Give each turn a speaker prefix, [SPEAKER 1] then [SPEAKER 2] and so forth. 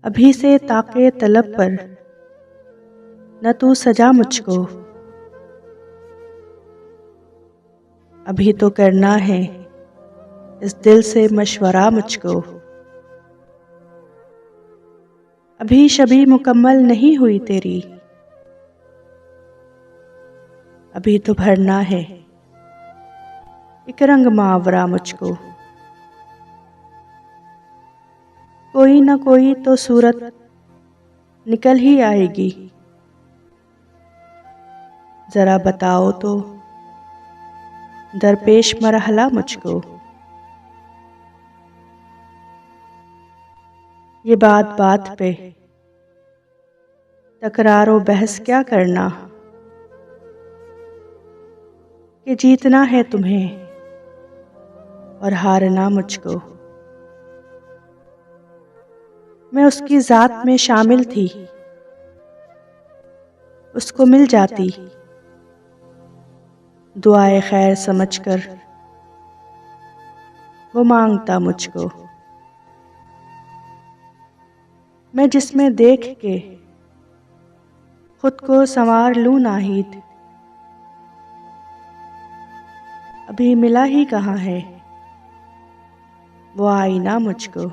[SPEAKER 1] अभी से ताके तलब पर न तू सजा मुझको। अभी तो करना है इस दिल से मशवरा मुझको। अभी शबी मुकम्मल नहीं हुई तेरी, अभी तो भरना है एक रंग मावरा मुझको। कोई न कोई तो सूरत निकल ही आएगी, जरा बताओ तो दरपेश मरहला मुझको। ये बात बात पे तकरारो बहस क्या करना, कि जीतना है तुम्हें और हारना मुझको। मैं उसकी जात में शामिल थी, उसको मिल जाती दुआए खैर समझकर वो मांगता मुझको। मैं जिसमें देख के खुद को संवार लूं नाहीद, अभी मिला ही कहाँ है वो आईना मुझको।